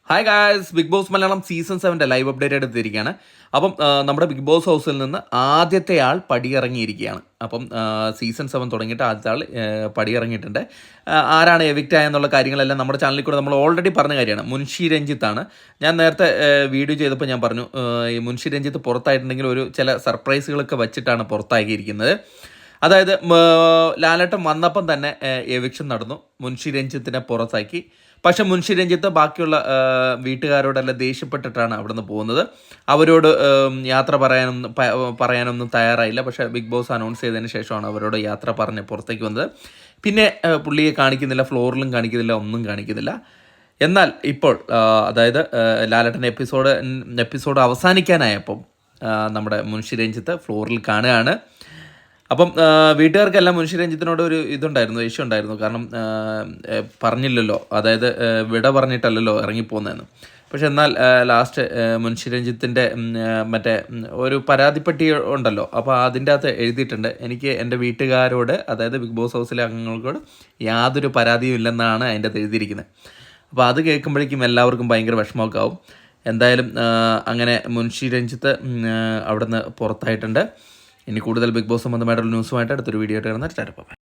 Hi guys, big boss Malayalam season 7 live update എടുത്തിരിക്കുകയാണ്. അപ്പം നമ്മുടെ ബിഗ് ബോസ് ഹൗസിൽ നിന്ന് ആദ്യത്തെ ആൾ പടിയിറങ്ങിയിരിക്കുകയാണ്. അപ്പം സീസൺ 7 തുടങ്ങിയിട്ട് ആദ്യത്തെ ആൾ പടിയിറങ്ങിയിട്ടുണ്ട്. ആരാണ് എവിക്റ്റ് ആയെന്നുള്ള കാര്യങ്ങളെല്ലാം നമ്മുടെ ചാനലിൽ കൂടെ നമ്മൾ ഓൾറെഡി പറഞ്ഞ കാര്യമാണ്. മുൻഷി രഞ്ജിത്താണ്. ഞാൻ നേരത്തെ വീഡിയോ ചെയ്തപ്പോൾ ഞാൻ പറഞ്ഞു, ഈ മുൻഷി രഞ്ജിത്ത് പുറത്തായിട്ടുണ്ടെങ്കിൽ ഒരു ചില സർപ്രൈസുകളൊക്കെ വെച്ചിട്ടാണ് പുറത്താക്കിയിരിക്കുന്നത്. അതായത് ലാലേട്ടൻ വന്നപ്പം തന്നെ എവിക്ഷൻ നടന്നു, മുൻഷി രഞ്ജിത്തിനെ പുറത്താക്കി. പക്ഷെ മുൻഷി രഞ്ജിത്ത് ബാക്കിയുള്ള വീട്ടുകാരോടെല്ലാം ദേഷ്യപ്പെട്ടിട്ടാണ് അവിടുന്ന് പോകുന്നത്. അവരോട് യാത്ര പറയാനൊന്നും തയ്യാറായില്ല. പക്ഷേ ബിഗ് ബോസ് അനൗൺസ് ചെയ്തതിന് ശേഷമാണ് അവരോട് യാത്ര പറഞ്ഞ് പുറത്തേക്ക് വന്നത്. പിന്നെ പുള്ളിയെ കാണിക്കുന്നില്ല, ഫ്ലോറിലും കാണിക്കുന്നില്ല, ഒന്നും കാണിക്കുന്നില്ല. എന്നാൽ ഇപ്പോൾ അതായത് ലാലേട്ടൻ്റെ എപ്പിസോഡ് അവസാനിക്കാനായപ്പം നമ്മുടെ മുൻഷി രഞ്ജിത്ത് ഫ്ലോറിൽ കാണുകയാണ്. അപ്പം വീട്ടുകാർക്കെല്ലാം മുൻഷി രഞ്ജിത്തിനോട് ഒരു ഇതുണ്ടായിരുന്നു, ഇഷ്യൂ ഉണ്ടായിരുന്നു. കാരണം പറഞ്ഞില്ലല്ലോ, അതായത് വിട പറഞ്ഞിട്ടല്ലല്ലോ ഇറങ്ങിപ്പോകുന്നതെന്ന്. പക്ഷെ എന്നാൽ ലാസ്റ്റ് മുൻഷി രഞ്ജിത്തിൻ്റെ മറ്റേ ഒരു പരാതിപ്പെട്ടി ഉണ്ടല്ലോ, അപ്പോൾ അതിൻ്റെ അകത്ത് എഴുതിയിട്ടുണ്ട്, എനിക്ക് എൻ്റെ വീട്ടുകാരോട്, അതായത് ബിഗ് ബോസ് ഹൗസിലെ അംഗങ്ങളോട് യാതൊരു പരാതിയും ഇല്ലെന്നാണ് അതിൻ്റെ അകത്ത് എഴുതിയിരിക്കുന്നത്. അപ്പോൾ അത് കേൾക്കുമ്പോഴേക്കും എല്ലാവർക്കും ഭയങ്കര വിഷമമൊക്കെ ആവും. എന്തായാലും അങ്ങനെ മുൻഷി രഞ്ജിത്ത് അവിടെ നിന്ന് പുറത്തായിട്ടുണ്ട്. ഇനി കൂടുതൽ ബിഗ് ബോസ് സംബന്ധമായിട്ടുള്ള ന്യൂസുമായിട്ട് അടുത്തൊരു വീഡിയോ ആയിട്ട് കാണുന്ന